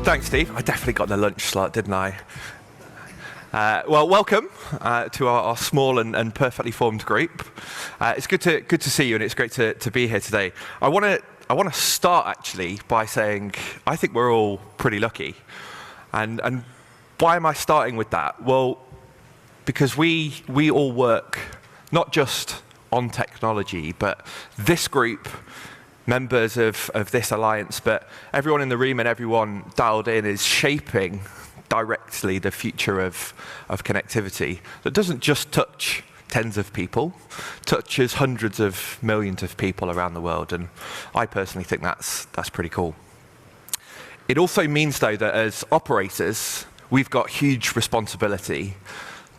Thanks, Steve. I definitely got the lunch slot, didn't I? Well, welcome to our small and perfectly formed group. It's good to see you, and it's great to be here today. I want to start actually by saying I think we're all pretty lucky, and why am I starting with that? Well, because we all work not just on technology, but this group, members of this alliance, but everyone in the room and everyone dialed in is shaping directly the future of connectivity that doesn't just touch tens of people, touches hundreds of millions of people around the world, and I personally think that's pretty cool. It also means, though, that as operators, we've got huge responsibility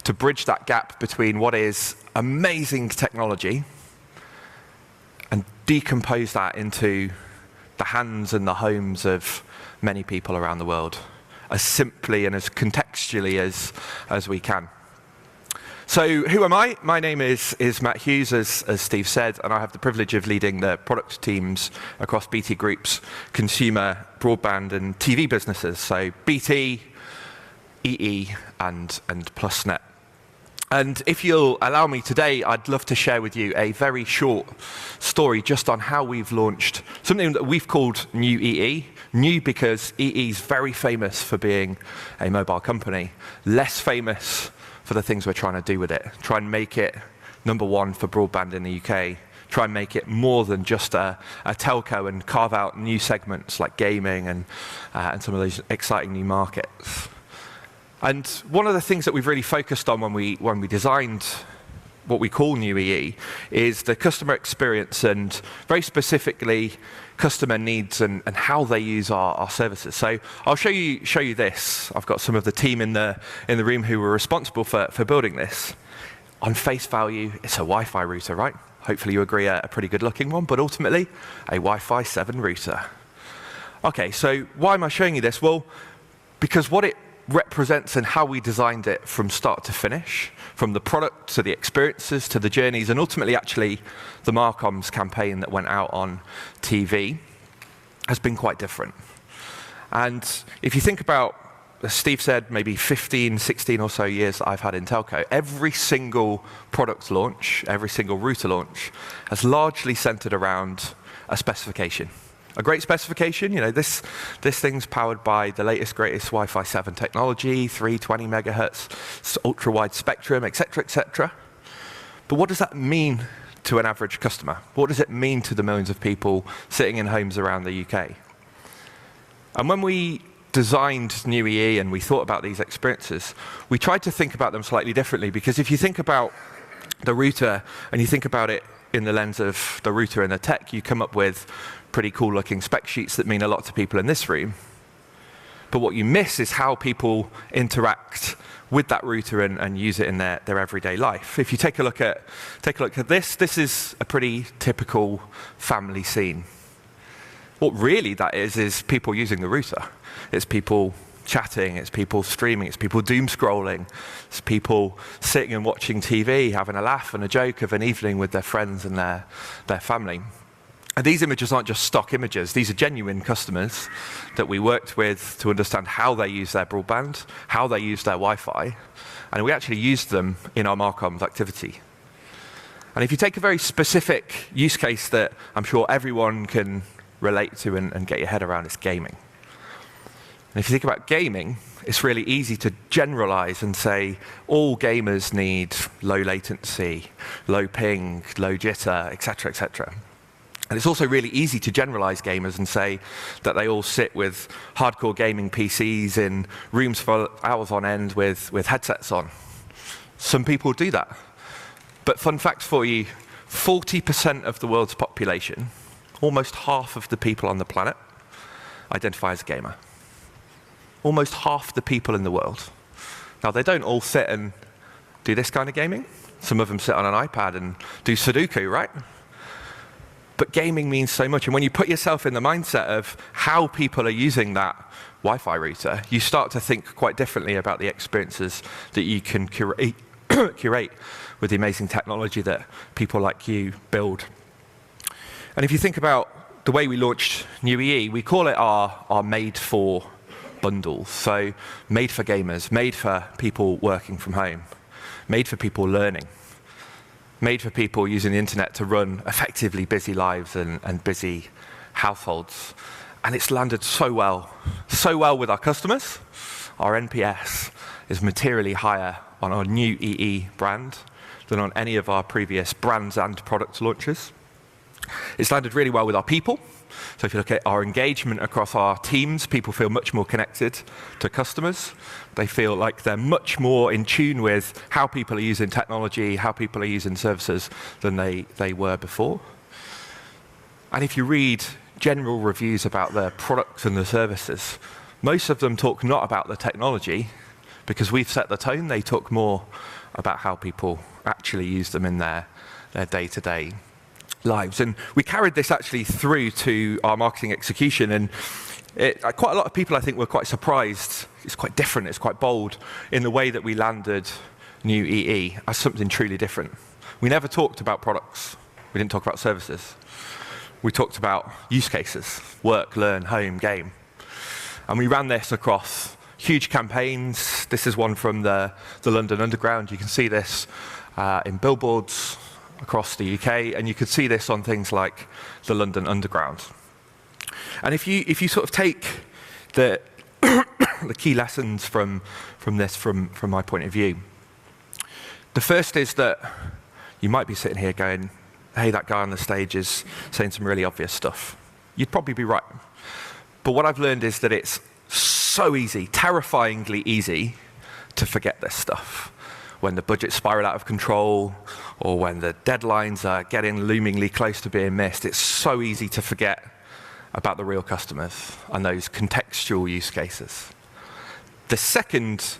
to bridge that gap between what is amazing technology and decompose that into the hands and the homes of many people around the world as simply and as contextually as we can. So who am I? My name is Matt Hughes, as Steve said, and I have the privilege of leading the product teams across BT Group's consumer, broadband and TV businesses, so BT, EE and PlusNet. And if you'll allow me today, I'd love to share with you a very short story just on how we've launched something that we've called New EE. New because EE is very famous for being a mobile company, less famous for the things we're trying to do with it. Try and make it number one for broadband in the UK. Try and make it more than just a telco and carve out new segments like gaming and some of those exciting new markets. And one of the things that we've really focused on when we designed what we call New EE is the customer experience and very specifically customer needs and how they use our services. So I'll show you this. I've got some of the team in the room who were responsible for building this. On face value, it's a Wi-Fi router, right? Hopefully you agree a pretty good looking one, but ultimately a Wi-Fi 7 router. Okay, so why am I showing you this? Well, because what it represents and how we designed it from start to finish, from the product to the experiences to the journeys, and ultimately actually the Marcoms campaign that went out on TV has been quite different. And if you think about, as Steve said, maybe 15, 16 or so years that I've had in telco, every single product launch, every single router launch has largely centered around a specification. A great specification, you know, this thing's powered by the latest, greatest Wi-Fi 7 technology, 320 megahertz, ultra-wide spectrum, et cetera, But what does that mean to an average customer? What does it mean to the millions of people sitting in homes around the UK? And when we designed New EE and we thought about these experiences, we tried to think about them slightly differently, because if you think about the router and you think about it in the lens of the router and the tech, you come up with pretty cool looking spec sheets that mean a lot to people in this room. But what you miss is how people interact with that router and use it in their everyday life. If you take a look at this is a pretty typical family scene. What really that is people using the router. It's people chatting, it's people streaming, it's people doom scrolling, it's people sitting and watching TV, having a laugh and a joke of an evening with their friends and their family. And these images aren't just stock images, these are genuine customers that we worked with to understand how they use their broadband, how they use their Wi-Fi, and we actually used them in our Marcoms activity. And if you take a very specific use case that I'm sure everyone can relate to and get your head around, it's gaming. And if you think about gaming, it's really easy to generalize and say all gamers need low latency, low ping, low jitter, et cetera. And it's also really easy to generalize gamers and say that they all sit with hardcore gaming PCs in rooms for hours on end with headsets on. Some people do that. But fun fact for you, 40% of the world's population, almost half of the people on the planet, identify as a gamer. Almost half the people in the world. Now, they don't all sit and do this kind of gaming. Some of them sit on an iPad and do Sudoku, right? But gaming means so much. And when you put yourself in the mindset of how people are using that Wi-Fi router, you start to think quite differently about the experiences that you can curate with the amazing technology that people like you build. And if you think about the way we launched New EE, we call it our made for bundles. So made for gamers, made for people working from home, made for people learning, made for people using the internet to run effectively busy lives and busy households. And it's landed so well with our customers. Our NPS is materially higher on our new EE brand than on any of our previous brands and product launches. It's landed really well with our people. So if you look at our engagement across our teams, people feel much more connected to customers. They feel like they're much more in tune with how people are using technology, how people are using services than they were before. And if you read general reviews about the products and the services, most of them talk not about the technology, because we've set the tone. They talk more about how people actually use them in their day-to-day lives. And we carried this actually through to our marketing execution, and quite a lot of people, I think, were quite surprised. It's quite different, it's quite bold in the way that we landed new EE as something truly different. We never talked about products. We didn't talk about services. We talked about use cases: work, learn, home, game. And we ran this across huge campaigns. This is one from the London Underground. You can see this in billboards across the UK, and you could see this on things like the London Underground. And if you sort of take the the key lessons from this, from my point of view, the first is that you might be sitting here going, hey, that guy on the stage is saying some really obvious stuff. You'd probably be right. But what I've learned is that it's so easy, terrifyingly easy, to forget this stuff. When the budgets spiral out of control, or when the deadlines are getting loomingly close to being missed, it's so easy to forget about the real customers and those contextual use cases. The second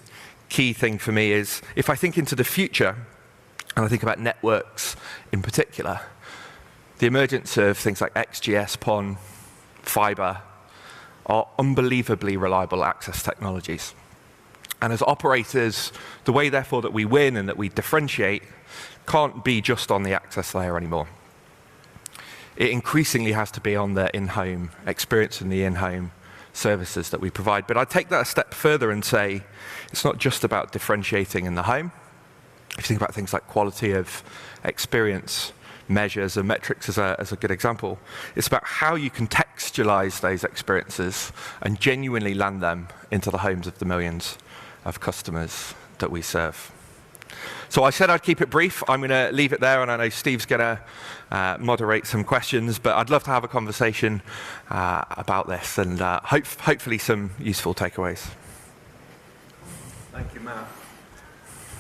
key thing for me is, if I think into the future, and I think about networks in particular, the emergence of things like XGS, PON, fiber are unbelievably reliable access technologies. And as operators, the way, therefore, that we win and that we differentiate can't be just on the access layer anymore. It increasingly has to be on the in-home experience and the in-home services that we provide. But I'd take that a step further and say it's not just about differentiating in the home. If you think about things like quality of experience measures and metrics as a good example, it's about how you contextualize those experiences and genuinely land them into the homes of the millions of customers that we serve. So I said I'd keep it brief. I'm going to leave it there, and I know Steve's going to moderate some questions, but I'd love to have a conversation about this and hopefully some useful takeaways. Thank you, Matt.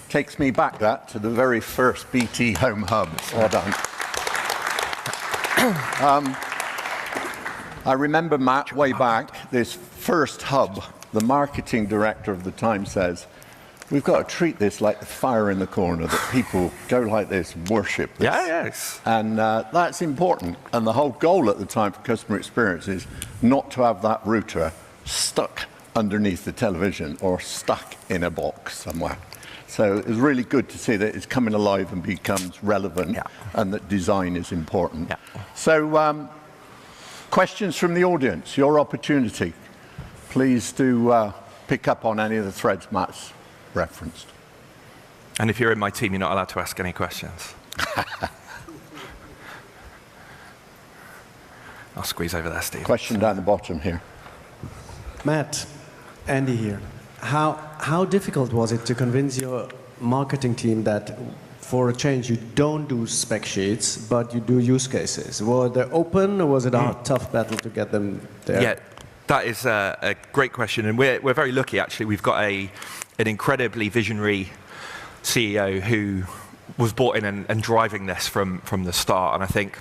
Takes me back to the very first BT Home Hub. Well done. I remember, Matt, way back, this first hub, the marketing director of the time says, we've got to treat this like the fire in the corner, that people go like this, worship this. Yes. And that's important. And the whole goal at the time for customer experience is not to have that router stuck underneath the television or stuck in a box somewhere. So it's really good to see that it's coming alive and becomes relevant, and that design is important. So questions from the audience, your opportunity. Please do pick up on any of the threads Matt's referenced. And if you're in my team, you're not allowed to ask any questions. I'll squeeze over there, Steve. Question down the bottom here. Matt, Andy here. How difficult was it to convince your marketing team that for a change you don't do spec sheets, but you do use cases? Were they open, or was it a tough battle to get them there? Yeah, that is a great question, and we're very lucky, actually. We've got an incredibly visionary CEO who was brought in and driving this from the start, and I think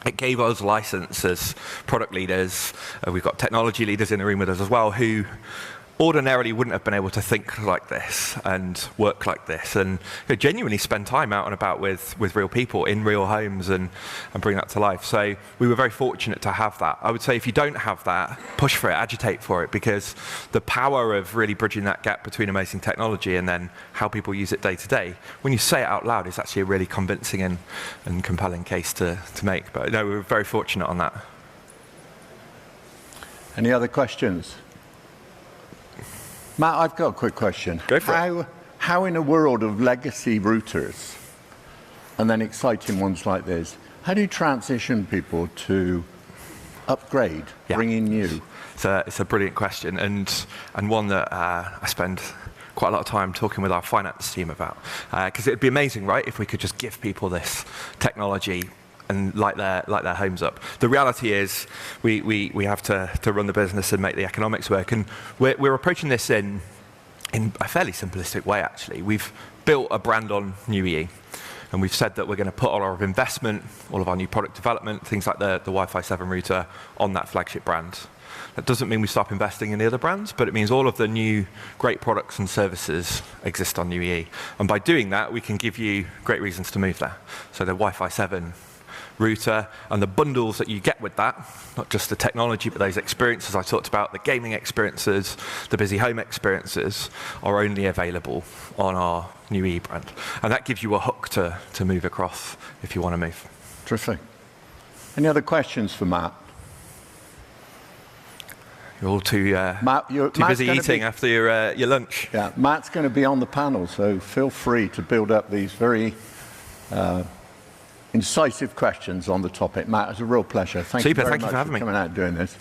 it gave us license as product leaders. We've got technology leaders in the room with us as well, who ordinarily wouldn't have been able to think like this and work like this and genuinely spend time out and about with real people in real homes and bring that to life. So we were very fortunate to have that. I would say if you don't have that, push for it, agitate for it, because the power of really bridging that gap between amazing technology and then how people use it day to day, when you say it out loud, it's actually a really convincing and compelling case to make. But no, we were very fortunate on that. Any other questions? Matt, I've got a quick question. Go for it. How in a world of legacy routers, and then exciting ones like this, how do you transition people to upgrade, bring in new? It's a brilliant question, and one that I spend quite a lot of time talking with our finance team about. Because it'd be amazing, right, if we could just give people this technology and light their homes up. The reality is we have to run the business and make the economics work, and we're approaching this in a fairly simplistic way, actually. We've built a brand on New EE, and we've said that we're going to put all our investment, all of our new product development, things like the Wi-Fi 7 router on that flagship brand. That doesn't mean we stop investing in the other brands, but it means all of the new great products and services exist on New EE. And by doing that, we can give you great reasons to move there. So the Wi-Fi 7 router and the bundles that you get with that, not just the technology, but those experiences I talked about, the gaming experiences, the busy home experiences, are only available on our New EE brand. And that gives you a hook to move across if you want to move. Terrific. Any other questions for Matt? You're all too Matt's busy eating after your lunch. Yeah, Matt's going to be on the panel, so feel free to build up these very incisive questions on the topic. Matt, it's a real pleasure. Thank you very much for coming out and doing this.